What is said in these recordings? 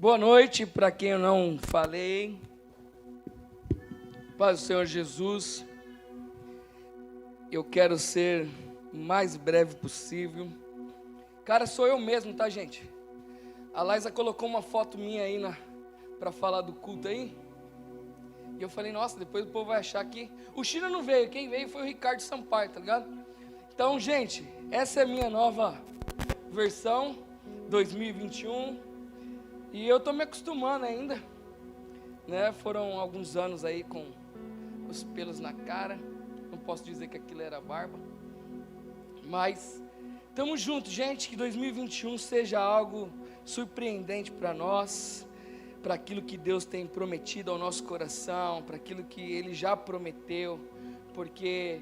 Boa noite para quem eu não falei. Paz do Senhor Jesus. Eu quero ser o mais breve possível. Cara, sou eu mesmo, tá, gente? A Laisa colocou uma foto minha aí para falar do culto aí. E eu falei, nossa, depois o povo vai achar que... O China não veio, quem veio foi o Ricardo Sampaio, tá ligado? Então, gente, essa é a minha nova versão 2021. E eu tô me acostumando ainda, né? Foram alguns anos aí com os pelos na cara. Não posso dizer que aquilo era barba. Mas estamos juntos, gente. Que 2021 seja algo surpreendente para nós, para aquilo que Deus tem prometido ao nosso coração, para aquilo que Ele já prometeu. Porque,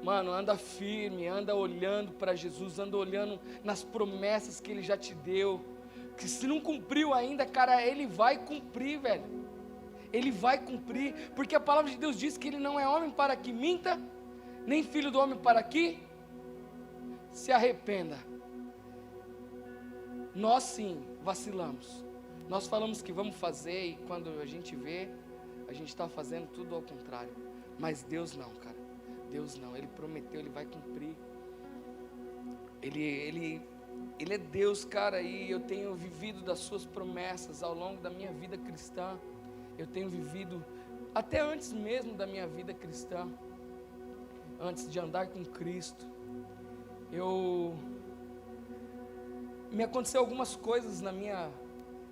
mano, anda firme, anda olhando para Jesus, anda olhando nas promessas que Ele já te deu. Que se não cumpriu ainda, cara, Ele vai cumprir, velho. Ele vai cumprir, porque a palavra de Deus diz que Ele não é homem para que minta, nem filho do homem para que se arrependa. Nós sim, vacilamos. Nós falamos que vamos fazer e quando a gente vê, a gente está fazendo tudo ao contrário. Mas Deus não, cara. Deus não, Ele prometeu, Ele vai cumprir. Ele é Deus, cara, e eu tenho vivido das suas promessas ao longo da minha vida cristã. Eu tenho vivido, até antes mesmo da minha vida cristã, antes de andar com Cristo, me aconteceu algumas coisas na minha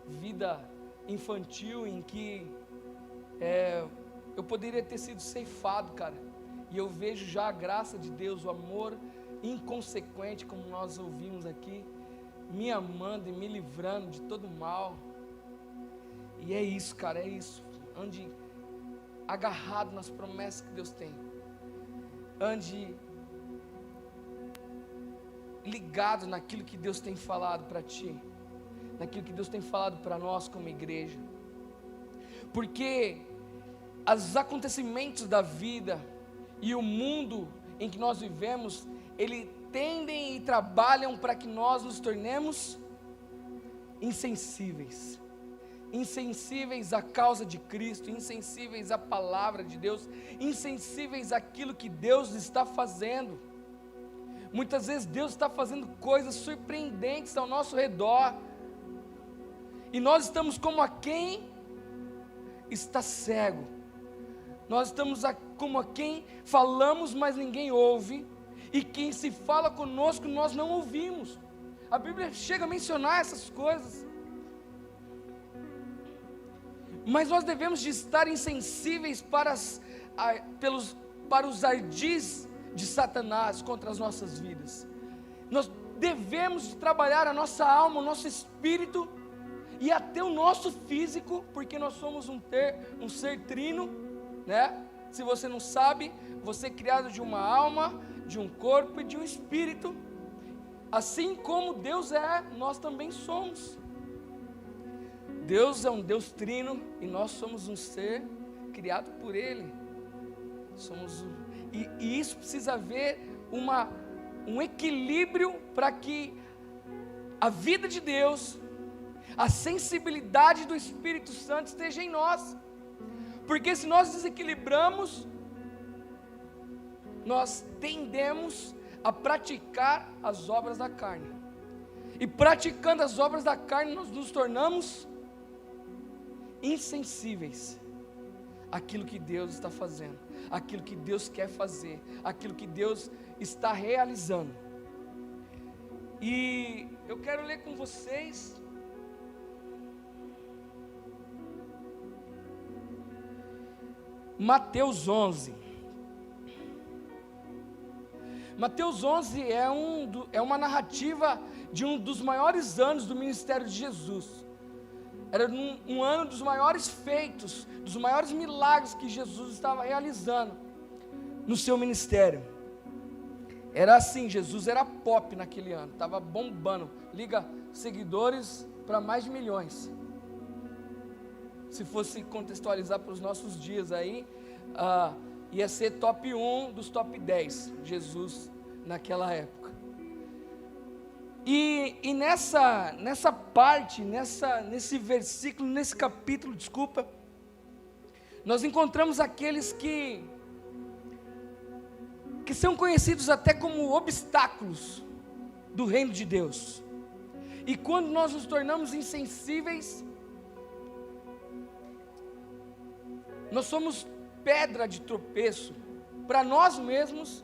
vida infantil, em que eu poderia ter sido ceifado, cara, e eu vejo já a graça de Deus, o amor inconsequente, como nós ouvimos aqui, me amando e me livrando de todo mal. E é isso, cara, é isso. Ande agarrado nas promessas que Deus tem. Ande ligado naquilo que Deus tem falado para ti, naquilo que Deus tem falado para nós como igreja. Porque os acontecimentos da vida e o mundo em que nós vivemos, ele tendem e trabalham para que nós nos tornemos insensíveis à causa de Cristo, insensíveis à palavra de Deus, insensíveis àquilo que Deus está fazendo. Muitas vezes Deus está fazendo coisas surpreendentes ao nosso redor, e nós estamos como a quem está cego. Nós estamos como a quem falamos, mas ninguém ouve, e quem se fala conosco nós não ouvimos. A Bíblia chega a mencionar essas coisas. Mas nós devemos de estar insensíveis para os ardis de Satanás contra as nossas vidas. Nós devemos trabalhar a nossa alma, o nosso espírito e até o nosso físico, porque nós somos um ser trino, né? Se você não sabe, você é criado de uma alma, de um corpo e de um espírito. Assim como Deus é, nós também somos. Deus é um Deus trino e nós somos um ser criado por Ele. E isso precisa haver um equilíbrio para que a vida de Deus, a sensibilidade do Espírito Santo esteja em nós. Porque se nós desequilibramos, nós tendemos a praticar as obras da carne. E praticando as obras da carne, nós nos tornamos insensíveis àquilo que Deus está fazendo, àquilo que Deus quer fazer, àquilo que Deus está realizando. E eu quero ler com vocês Mateus 11. Mateus 11 é uma narrativa de um dos maiores anos do ministério de Jesus. Era um ano dos maiores feitos, dos maiores milagres que Jesus estava realizando no seu ministério. Era assim, Jesus era pop naquele ano, estava bombando, liga seguidores para mais de milhões. Se fosse contextualizar para os nossos dias aí, ia ser top 1 dos top 10, Jesus naquela época. E nessa parte, nesse versículo, nesse capítulo, desculpa, nós encontramos aqueles que são conhecidos até como obstáculos do reino de Deus. E quando nós nos tornamos insensíveis, nós somos pedra de tropeço para nós mesmos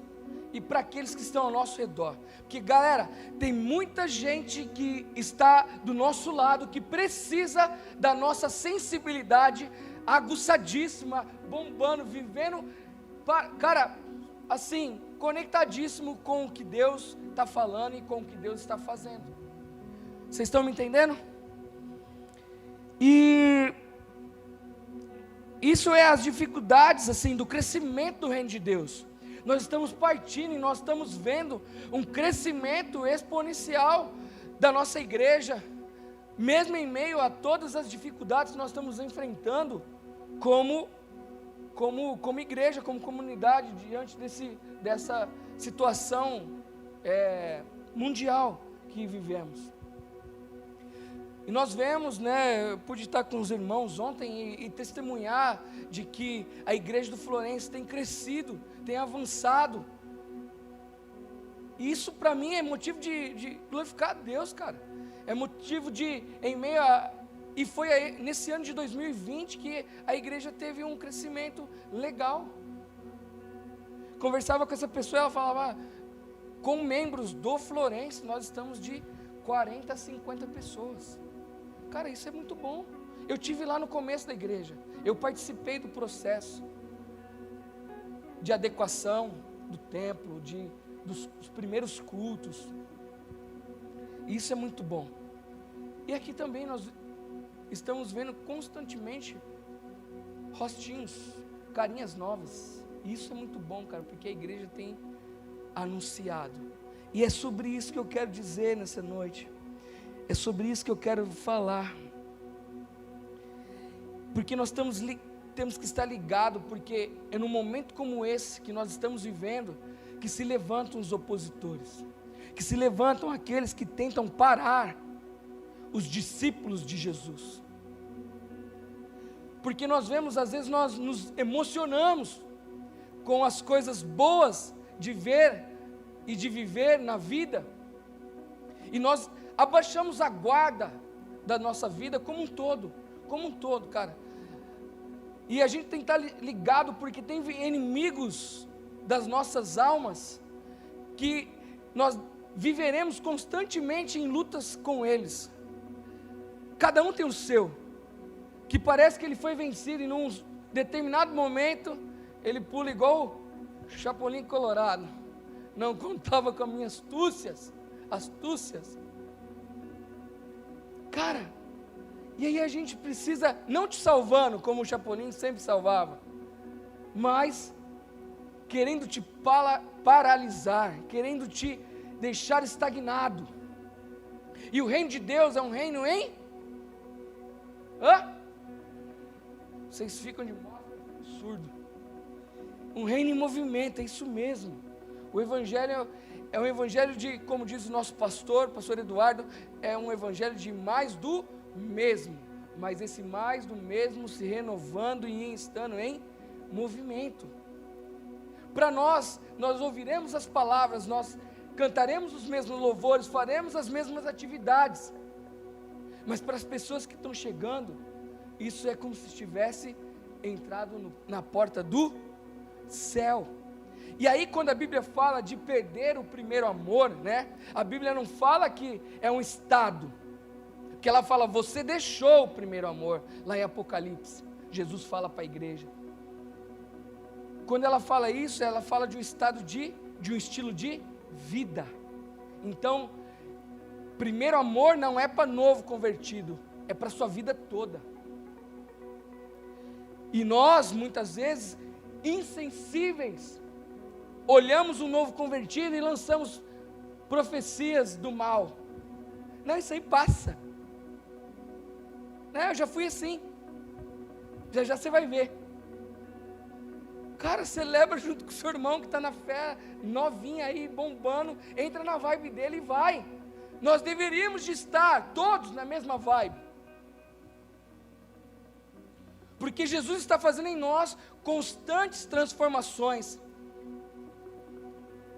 e para aqueles que estão ao nosso redor. Porque, galera, tem muita gente que está do nosso lado, que precisa da nossa sensibilidade aguçadíssima, bombando, vivendo, cara, assim, conectadíssimo com o que Deus está falando e com o que Deus está fazendo. Vocês estão me entendendo? E isso é as dificuldades, assim, do crescimento do reino de Deus. Nós estamos partindo e nós estamos vendo um crescimento exponencial da nossa igreja, mesmo em meio a todas as dificuldades que nós estamos enfrentando como igreja, como comunidade, diante dessa situação mundial que vivemos. E nós vemos, eu pude estar com os irmãos ontem e testemunhar de que a igreja do Florense tem crescido, tem avançado. E isso para mim é motivo de glorificar a Deus, cara. É motivo em meio a... E foi nesse ano de 2020 que a igreja teve um crescimento legal. Conversava com essa pessoa, ela falava, com membros do Florense, nós estamos de 40 a 50 pessoas. Cara, isso é muito bom. Eu tive lá no começo da igreja, eu participei do processo de adequação do templo, dos primeiros cultos. Isso é muito bom. E aqui também nós estamos vendo constantemente rostinhos, carinhas novas. Isso é muito bom, cara, porque a igreja tem anunciado. E é sobre isso que eu quero dizer nessa noite. É sobre isso que eu quero falar. Porque nós temos que estar ligados, porque é num momento como esse que nós estamos vivendo, que se levantam os opositores, que se levantam aqueles que tentam parar os discípulos de Jesus. Porque nós vemos, às vezes nós nos emocionamos com as coisas boas de ver e de viver na vida, e nós abaixamos a guarda da nossa vida como um todo, cara. E a gente tem que estar ligado, porque tem inimigos das nossas almas, que nós viveremos constantemente em lutas com eles. Cada um tem o seu, que parece que ele foi vencido e num determinado momento, ele pula igual o Chapolin Colorado. Não contava com as minhas astúcias. Cara, e aí a gente precisa, não te salvando como o Chapolin sempre salvava, mas querendo te paralisar, querendo te deixar estagnado. E o reino de Deus é um reino Vocês ficam de modo absurdo. Um reino em movimento, é isso mesmo. O evangelho é um evangelho de, como diz o nosso pastor Eduardo, é um evangelho de mais do mesmo. Mas esse mais do mesmo se renovando e estando em movimento. Para nós ouviremos as palavras, nós cantaremos os mesmos louvores, faremos as mesmas atividades. Mas para as pessoas que estão chegando, isso é como se estivesse entrado na porta do céu. E aí quando a Bíblia fala de perder o primeiro amor, a Bíblia não fala que é um estado, porque ela fala, você deixou o primeiro amor, lá em Apocalipse, Jesus fala para a igreja. Quando ela fala isso, ela fala de um estado de um estilo de vida. Então, primeiro amor não é para novo convertido, é para a sua vida toda. E nós, muitas vezes, insensíveis, olhamos um novo convertido e lançamos profecias do mal. Não, isso aí passa. Eu já fui assim. Já você vai ver. Cara, celebra junto com o seu irmão que está na fé, novinha aí, bombando, entra na vibe dele e vai. Nós deveríamos de estar todos na mesma vibe. Porque Jesus está fazendo em nós constantes transformações.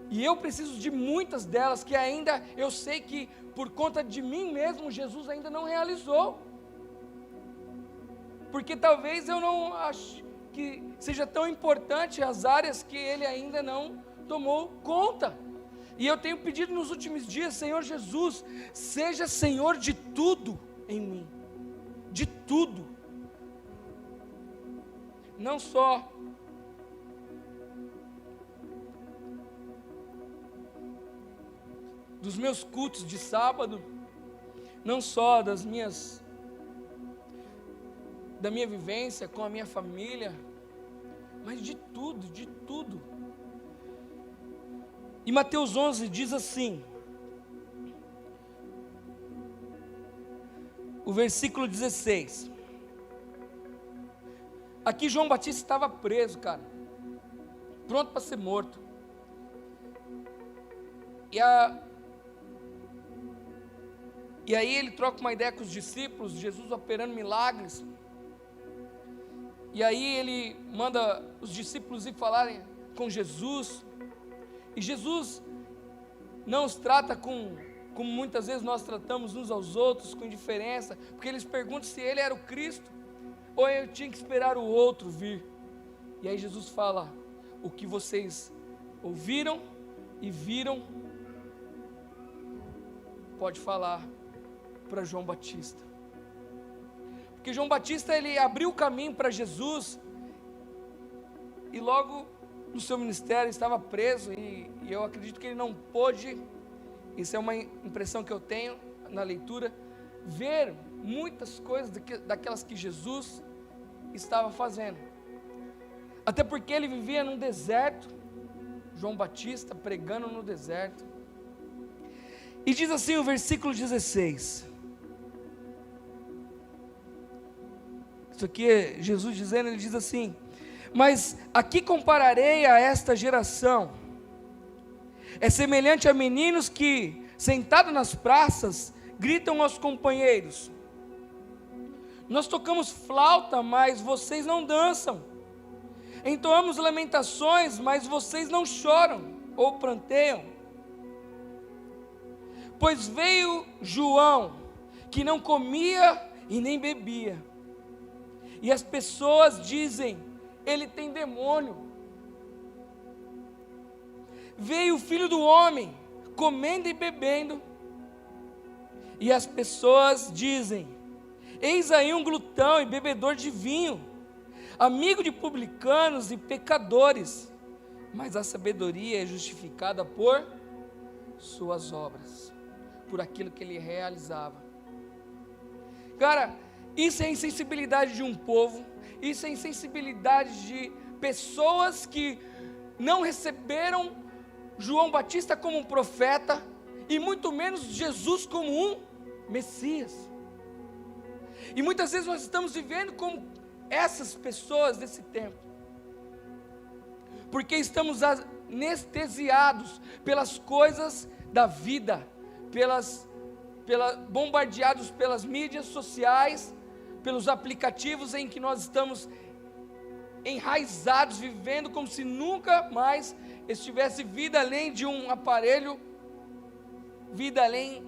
E eu preciso de muitas delas que ainda eu sei que por conta de mim mesmo Jesus ainda não realizou. Porque talvez eu não ache que seja tão importante as áreas que Ele ainda não tomou conta. E eu tenho pedido nos últimos dias, Senhor Jesus, seja Senhor de tudo em mim. De tudo. Não só dos meus cultos de sábado, não só da minha vivência com a minha família, mas de tudo, de tudo. E Mateus 11 diz assim, o versículo 16, aqui João Batista estava preso, cara, pronto para ser morto, e aí ele troca uma ideia com os discípulos, Jesus operando milagres, e aí ele manda os discípulos ir falarem com Jesus, e Jesus não os trata como muitas vezes nós tratamos uns aos outros, com indiferença, porque eles perguntam se ele era o Cristo, ou eu tinha que esperar o outro vir. E aí Jesus fala, o que vocês ouviram e viram, pode falar para João Batista. Porque João Batista, ele abriu o caminho para Jesus, e logo no seu ministério estava preso, e eu acredito que ele não pôde, isso é uma impressão que eu tenho na leitura, ver muitas coisas daquelas que Jesus estava fazendo, até porque ele vivia num deserto, João Batista pregando no deserto, e diz assim o versículo 16, isso aqui é Jesus dizendo, ele diz assim, mas a que compararei a esta geração? É semelhante a meninos que, sentados nas praças, gritam aos companheiros, nós tocamos flauta, mas vocês não dançam, entoamos lamentações, mas vocês não choram, ou pranteiam, pois veio João, que não comia e nem bebia, e as pessoas dizem, ele tem demônio. Veio o Filho do Homem, comendo e bebendo, e as pessoas dizem, eis aí um glutão e bebedor de vinho, amigo de publicanos e pecadores, mas a sabedoria é justificada por suas obras, por aquilo que ele realizava. Cara, isso é insensibilidade de um povo, isso é insensibilidade de pessoas que não receberam João Batista como um profeta, e muito menos Jesus como um Messias. E muitas vezes nós estamos vivendo como essas pessoas desse tempo, porque estamos anestesiados pelas coisas da vida, bombardeados pelas mídias sociais, pelos aplicativos em que nós estamos enraizados, vivendo como se nunca mais estivesse vida além de um aparelho, vida além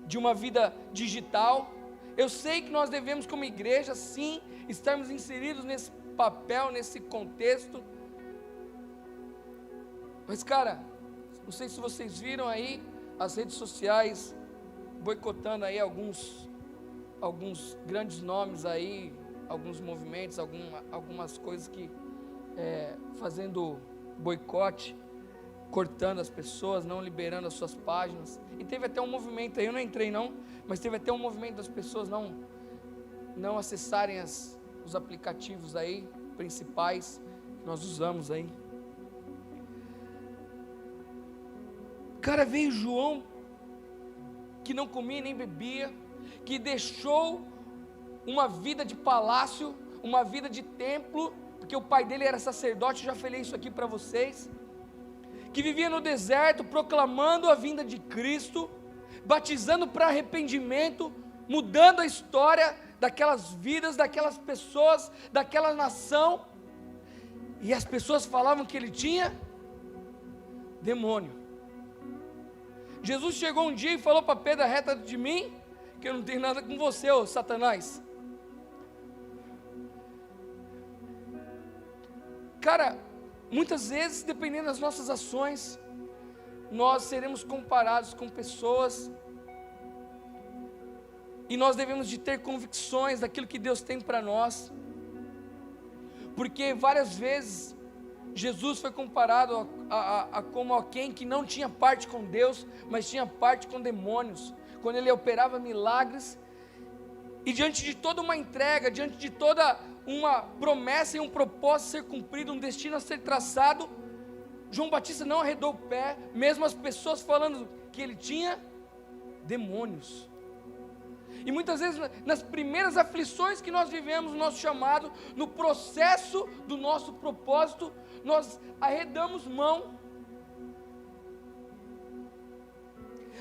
de uma vida digital. Eu sei que nós devemos, como igreja, sim, estarmos inseridos nesse papel, nesse contexto, mas cara, não sei se vocês viram aí as redes sociais boicotando aí alguns grandes nomes aí, alguns movimentos, algumas coisas que fazendo boicote, cortando as pessoas, não liberando as suas páginas. E teve até um movimento aí, eu não entrei não, mas teve até um movimento das pessoas não acessarem os aplicativos aí principais que nós usamos aí. Cara, veio João, que não comia nem bebia, que deixou uma vida de palácio, uma vida de templo, porque o pai dele era sacerdote, já falei isso aqui para vocês, que vivia no deserto proclamando a vinda de Cristo, batizando para arrependimento, mudando a história daquelas vidas, daquelas pessoas, daquela nação, e as pessoas falavam que ele tinha demônio. Jesus chegou um dia e falou para Pedro: reta de mim, que eu não tenho nada com você, ô Satanás. Cara, muitas vezes, dependendo das nossas ações, nós seremos comparados com pessoas, e nós devemos de ter convicções daquilo que Deus tem para nós, porque várias vezes Jesus foi comparado como alguém que não tinha parte com Deus, mas tinha parte com demônios, quando ele operava milagres, e diante de toda uma entrega, diante de toda uma promessa e um propósito a ser cumprido, um destino a ser traçado, João Batista não arredou o pé, mesmo as pessoas falando que ele tinha demônios. E muitas vezes, nas primeiras aflições que nós vivemos, no nosso chamado, no processo do nosso propósito, nós arredamos mão.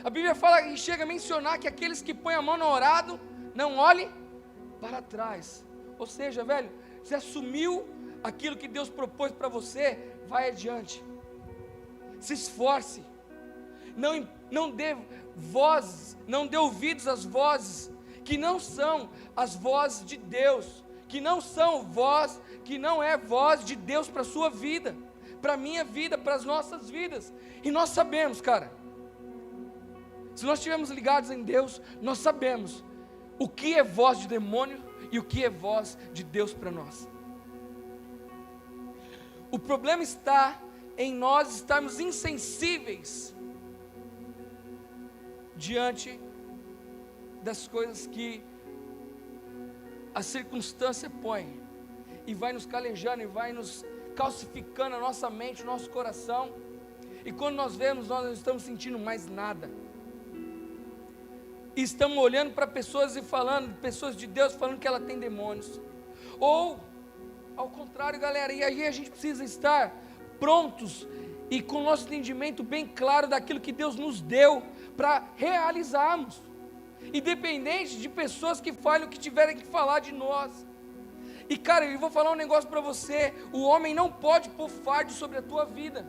A Bíblia fala e chega a mencionar que aqueles que põem a mão no arado, não olhem para trás. Ou seja, velho, você assumiu aquilo que Deus propôs para você, vai adiante. Se esforce. Não dê vozes, não dê ouvidos às vozes que não são as vozes de Deus, que não é voz de Deus para a sua vida, para a minha vida, para as nossas vidas. E nós sabemos, cara, se nós estivermos ligados em Deus, nós sabemos o que é voz de demônio e o que é voz de Deus para nós. O problema está em nós estarmos insensíveis diante das coisas que a circunstância põe, e vai nos calejando, e vai nos calcificando a nossa mente, o nosso coração, e quando nós vemos, nós não estamos sentindo mais nada, e estamos olhando para pessoas e falando, pessoas de Deus falando que ela tem demônios, ou ao contrário, galera, e aí a gente precisa estar prontos, e com o nosso entendimento bem claro daquilo que Deus nos deu, para realizarmos, independente de pessoas que falem o que tiverem que falar de nós. E cara, eu vou falar um negócio para você: o homem não pode pôr fardo sobre a tua vida.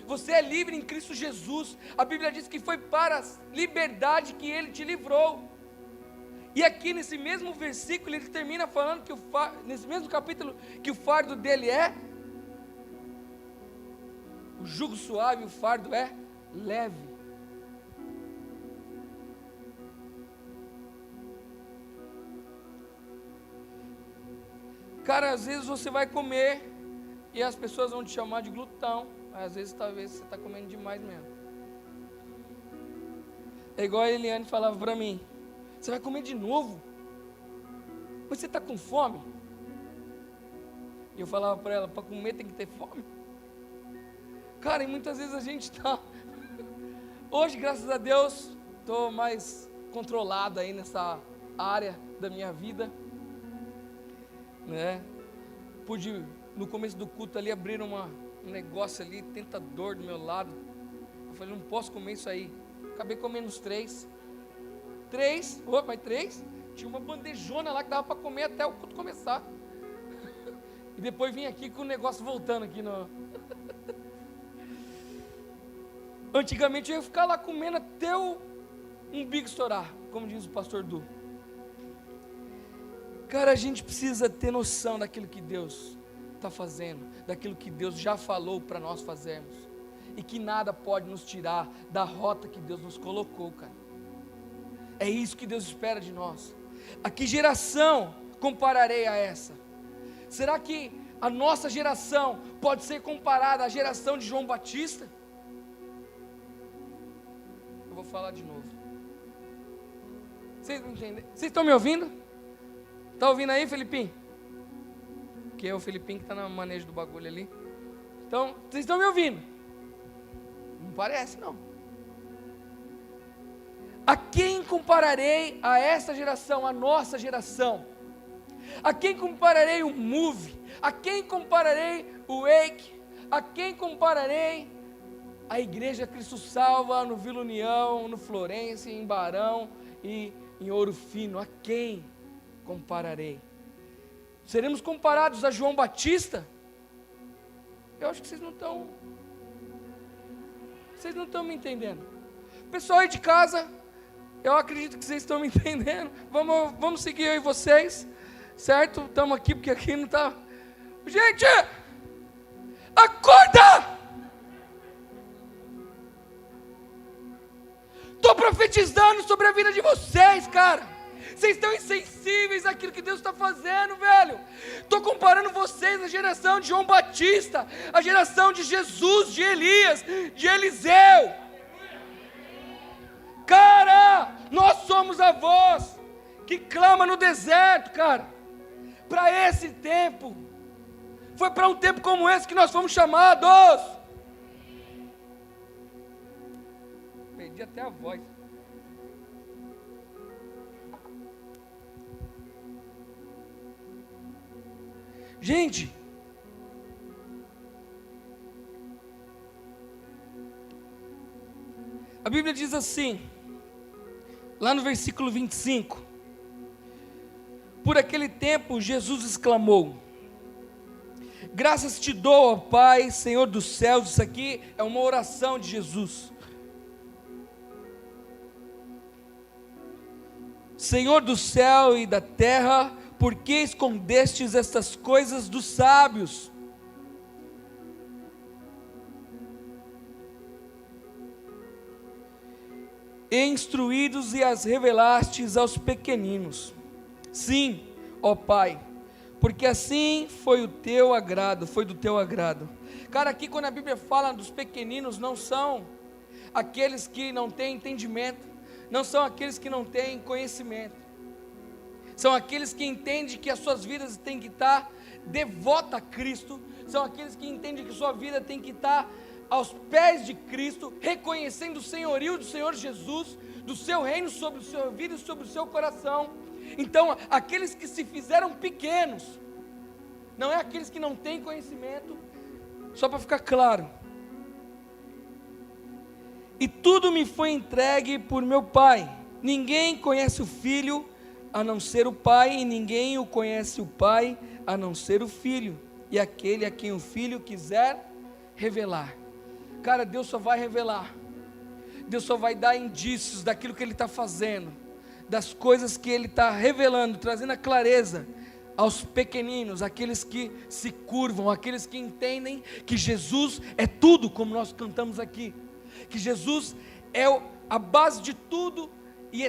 Você é livre em Cristo Jesus. A Bíblia diz que foi para a liberdade que Ele te livrou. E aqui nesse mesmo versículo ele termina falando que nesse mesmo capítulo, que o fardo dele é o jugo suave, o fardo é leve. Cara, às vezes você vai comer e as pessoas vão te chamar de glutão. Às vezes talvez você está comendo demais mesmo. É igual a Eliane falava para mim: você vai comer de novo? Mas você está com fome? E eu falava para ela: para comer tem que ter fome. Cara, e muitas vezes a gente está... Hoje, graças a Deus, estou mais controlado aí nessa área da minha vida, né? Pude, no começo do culto ali, abrir um negócio ali, tentador do meu lado. Eu falei: não posso comer isso aí. Acabei comendo uns 3. Mas 3? Tinha uma bandejona lá que dava para comer até o culto começar. E depois vim aqui com o negócio voltando aqui no... Antigamente eu ia ficar lá comendo até o umbigo estourar, como diz o pastor Du. Cara, a gente precisa ter noção daquilo que Deus está fazendo, daquilo que Deus já falou para nós fazermos, e que nada pode nos tirar da rota que Deus nos colocou, cara. É isso que Deus espera de nós. A que geração compararei a essa? Será que a nossa geração pode ser comparada à geração de João Batista? Eu vou falar de novo. Vocês não entendem? Vocês estão me ouvindo? Está ouvindo aí, Felipinho? Que é o Felipinho que está no manejo do bagulho ali. Então, vocês estão me ouvindo? Não parece, não. A quem compararei a essa geração, a nossa geração? A quem compararei o Move? A quem compararei o Wake? A quem compararei? A igreja Cristo Salva no Vila União, no Florença, em Barão e em Ouro Fino. A quem compararei? Seremos comparados a João Batista? Eu acho que vocês não estão me entendendo. Pessoal aí de casa, eu acredito que vocês estão me entendendo. Vamos seguir eu e vocês, certo? Estamos aqui porque aqui não está. Gente, acorda! Estou profetizando sobre a vida de vocês, cara. Vocês estão insensíveis àquilo que Deus está fazendo, velho. Estou comparando vocês à geração de João Batista, à geração de Jesus, de Elias, de Eliseu. Cara, nós somos a voz que clama no deserto, cara. Para esse tempo, foi para um tempo como esse que nós fomos chamados. Perdi até a voz. Gente, a Bíblia diz assim, lá no versículo 25: por aquele tempo Jesus exclamou: graças te dou, ó Pai, Senhor dos céus. Isso aqui é uma oração de Jesus. Senhor do céu e da terra, por que escondestes estas coisas dos sábios? E instruídos e as revelastes aos pequeninos. Sim, ó Pai, porque assim foi do teu agrado. Cara, aqui quando a Bíblia fala dos pequeninos, não são aqueles que não têm entendimento, não são aqueles que não têm conhecimento, são aqueles que entendem que as suas vidas têm que estar devotas a Cristo, são aqueles que entendem que sua vida tem que estar aos pés de Cristo, reconhecendo o senhorio do Senhor Jesus, do seu reino sobre o seu vida e sobre o seu coração. Então, aqueles que se fizeram pequenos, não é aqueles que não têm conhecimento, só para ficar claro. E tudo me foi entregue por meu Pai. Ninguém conhece o Filho a não ser o Pai, e ninguém o conhece o Pai a não ser o Filho, e aquele a quem o Filho quiser revelar. Cara, Deus só vai revelar, Deus só vai dar indícios daquilo que Ele está fazendo, das coisas que Ele está revelando, trazendo a clareza aos pequeninos, aqueles que se curvam, aqueles que entendem que Jesus é tudo, como nós cantamos aqui, que Jesus é a base de tudo e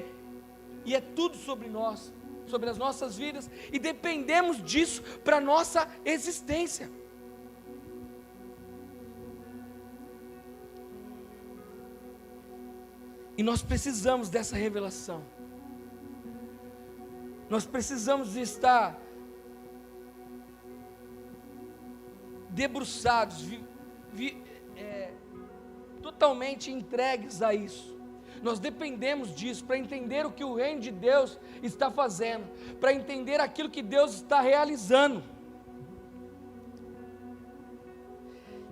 é tudo sobre nós, sobre as nossas vidas, e dependemos disso para a nossa existência. E nós precisamos dessa revelação. Nós precisamos estar debruçados, totalmente entregues a isso. Nós dependemos disso para entender o que o reino de Deus está fazendo, para entender aquilo que Deus está realizando.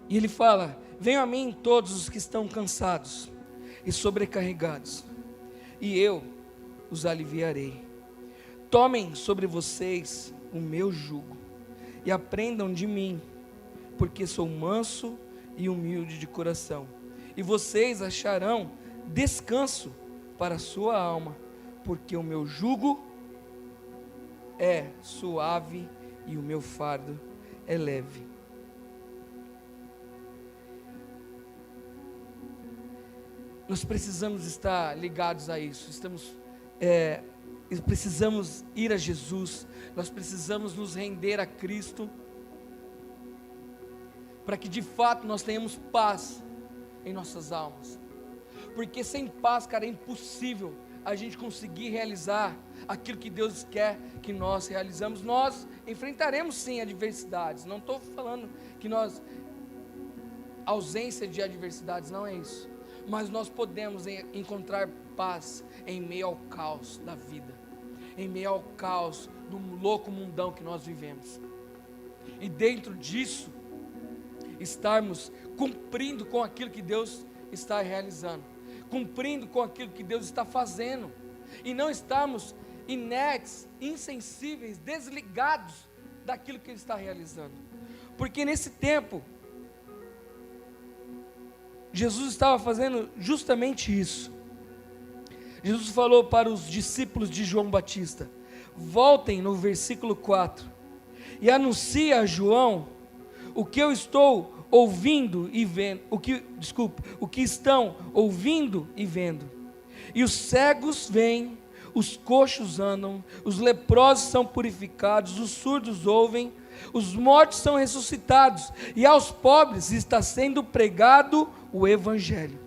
E Ele fala: venham a mim todos os que estão cansados e sobrecarregados, e eu os aliviarei. Tomem sobre vocês o meu jugo e aprendam de mim, porque sou manso e humilde de coração, e vocês acharão descanso para a sua alma, porque o meu jugo é suave e o meu fardo é leve. Nós precisamos estar ligados a isso, precisamos ir a Jesus, nós precisamos nos render a Cristo, para que de fato nós tenhamos paz em nossas almas, porque sem paz, cara, é impossível a gente conseguir realizar aquilo que Deus quer que nós realizamos. Nós enfrentaremos sim adversidades, não estou falando que ausência de adversidades, não é isso, mas nós podemos encontrar paz em meio ao caos da vida, em meio ao caos do louco mundão que nós vivemos, e dentro disso estarmos cumprindo com aquilo que Deus está realizando, cumprindo com aquilo que Deus está fazendo, e não estarmos inertes, insensíveis, desligados daquilo que Ele está realizando. Porque nesse tempo, Jesus estava fazendo justamente isso. Jesus falou para os discípulos de João Batista: voltem no versículo 4 e anuncie a João o que eu estou ouvindo e vendo, o que estão ouvindo e vendo. E os cegos vêm, os coxos andam, os leprosos são purificados, os surdos ouvem, os mortos são ressuscitados, e aos pobres está sendo pregado o Evangelho.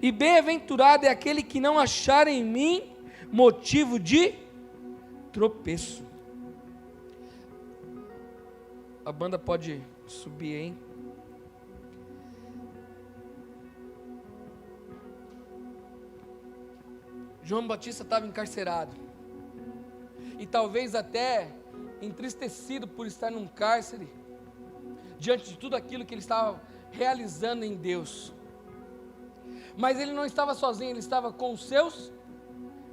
E bem-aventurado é aquele que não achar em mim motivo de tropeço. A banda pode subir, hein? João Batista estava encarcerado, e talvez até entristecido por estar num cárcere, diante de tudo aquilo que ele estava realizando em Deus. Mas ele não estava sozinho, ele estava com os seus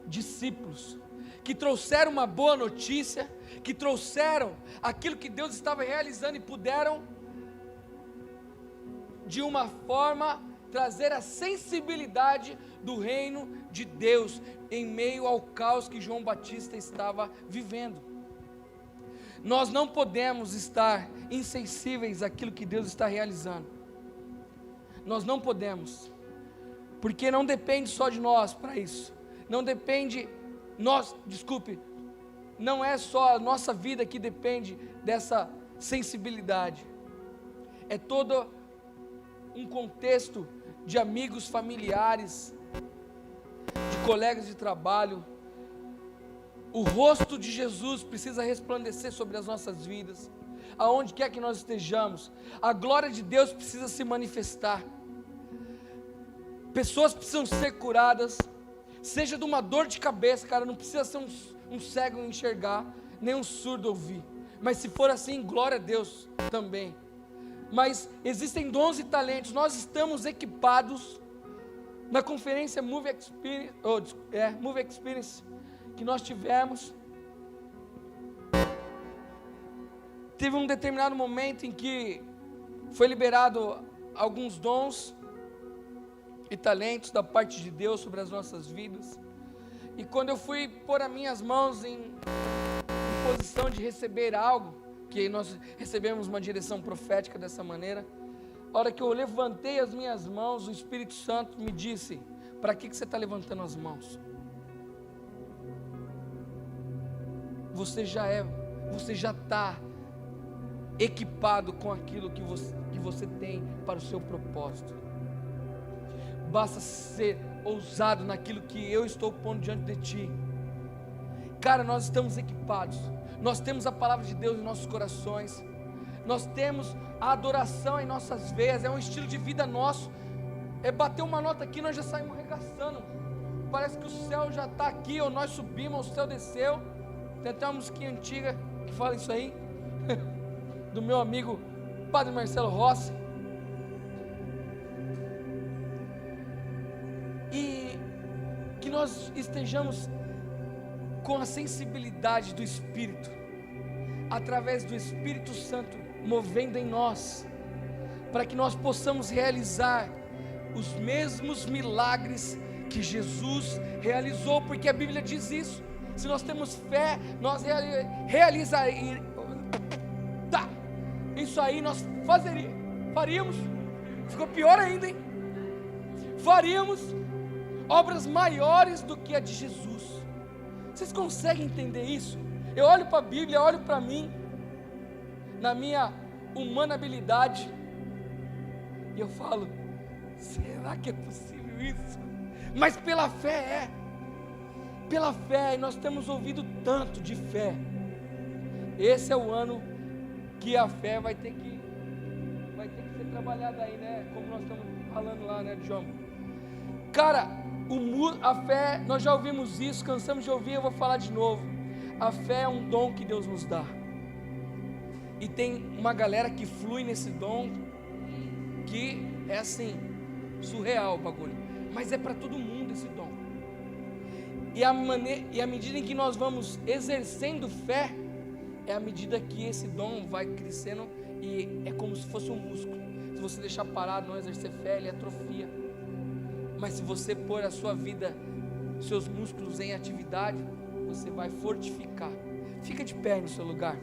discípulos, que trouxeram uma boa notícia, que trouxeram aquilo que Deus estava realizando e puderam, de uma forma, trazer a sensibilidade do reino de Deus em meio ao caos que João Batista estava vivendo. Nós não podemos estar insensíveis àquilo que Deus está realizando. Nós não podemos, porque não depende só de nós para isso. Não depende, não é só a nossa vida que depende dessa sensibilidade. É todo um contexto de amigos, familiares, de colegas de trabalho. O rosto de Jesus precisa resplandecer sobre as nossas vidas, aonde quer que nós estejamos. A glória de Deus precisa se manifestar. Pessoas precisam ser curadas, seja de uma dor de cabeça, cara, não precisa ser um cego enxergar, nem um surdo ouvir, mas se for assim, glória a Deus também. Mas existem dons e talentos, nós estamos equipados. Na conferência Move Experience que nós tivemos, teve um determinado momento em que foi liberado alguns dons e talentos da parte de Deus sobre as nossas vidas, e quando eu fui pôr as minhas mãos em posição de receber algo, que nós recebemos uma direção profética dessa maneira, a hora que eu levantei as minhas mãos, o Espírito Santo me disse: para que você está levantando as mãos? Você já está equipado com aquilo que você tem para o seu propósito. Basta ser ousado naquilo que eu estou pondo diante de ti. Cara, nós estamos equipados, nós temos a palavra de Deus em nossos corações, nós temos a adoração em nossas veias, é um estilo de vida nosso. É bater uma nota aqui, nós já saímos arregaçando, parece que o céu já está aqui, ou nós subimos, o céu desceu. Tem até uma musiquinha antiga que fala isso aí, do meu amigo Padre Marcelo Rossi. E que nós estejamos com a sensibilidade do Espírito, através do Espírito Santo movendo em nós, para que nós possamos realizar os mesmos milagres que Jesus realizou, porque a Bíblia diz isso. Se nós temos fé, nós realizaremos. Isso aí nós faríamos. Ficou pior ainda, hein? Faríamos obras maiores do que a de Jesus. Vocês conseguem entender isso? Eu olho para a Bíblia, olho para mim, na minha humana habilidade, e eu falo: será que é possível isso? Mas pela fé pela fé, e nós temos ouvido tanto de fé. Esse é o ano que a fé vai ter que ser trabalhada aí, né? Como nós estamos falando lá, né, João? Cara, a fé, nós já ouvimos isso, cansamos de ouvir, eu vou falar de novo. A fé é um dom que Deus nos dá, e tem uma galera que flui nesse dom aqui é assim, surreal o bagulho, mas é para todo mundo esse dom. E à medida em que nós vamos exercendo fé, é à medida que esse dom vai crescendo, e é como se fosse um músculo. Se você deixar parado, não exercer fé, ele atrofia. Mas se você pôr a sua vida, seus músculos em atividade, você vai fortificar. Fica de pé no seu lugar.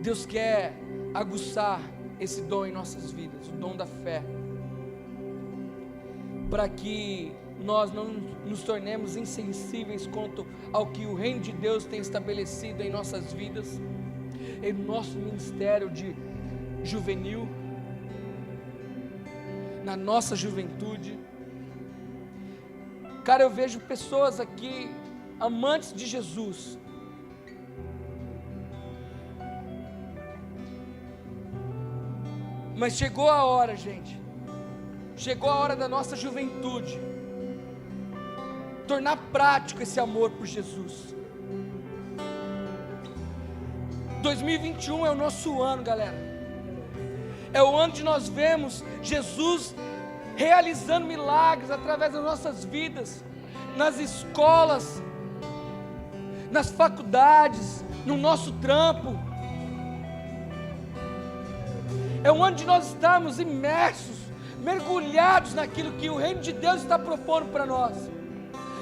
Deus quer aguçar esse dom em nossas vidas, o dom da fé, para que nós não nos tornemos insensíveis quanto ao que o reino de Deus tem estabelecido em nossas vidas, em nosso ministério de juvenil, na nossa juventude. Cara, eu vejo pessoas aqui, amantes de Jesus, mas chegou a hora, gente, chegou a hora da nossa juventude tornar prático esse amor por Jesus. 2021 é o nosso ano, galera. É o ano de nós vemos Jesus realizando milagres através das nossas vidas, nas escolas, nas faculdades, no nosso trampo. É um ano de nós estarmos imersos, mergulhados naquilo que o reino de Deus está propondo para nós.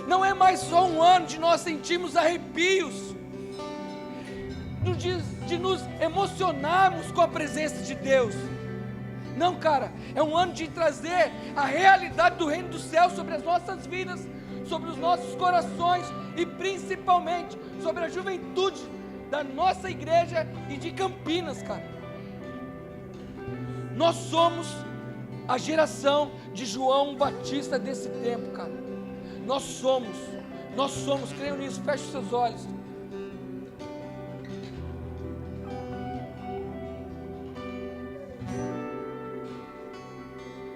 Não é mais só um ano de nós sentirmos arrepios, de nos emocionarmos com a presença de Deus. Não, cara, é um ano de trazer a realidade do reino do céu sobre as nossas vidas, sobre os nossos corações e principalmente sobre a juventude da nossa igreja e de Campinas, cara. Nós somos a geração de João Batista desse tempo, cara. Nós somos, creio nisso, feche os seus olhos.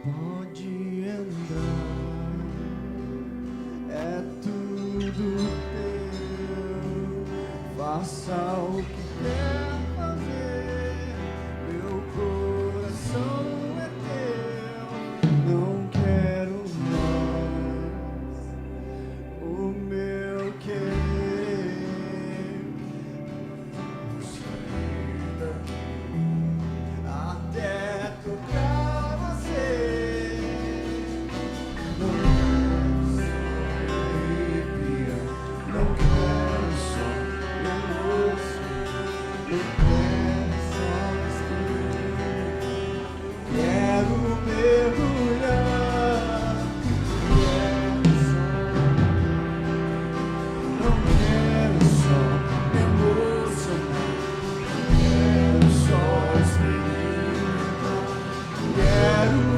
Pode andar, é tudo teu, faça o que quer fazer, meu coração é teu, não quero mais o meu querer, saída até tocar. Quero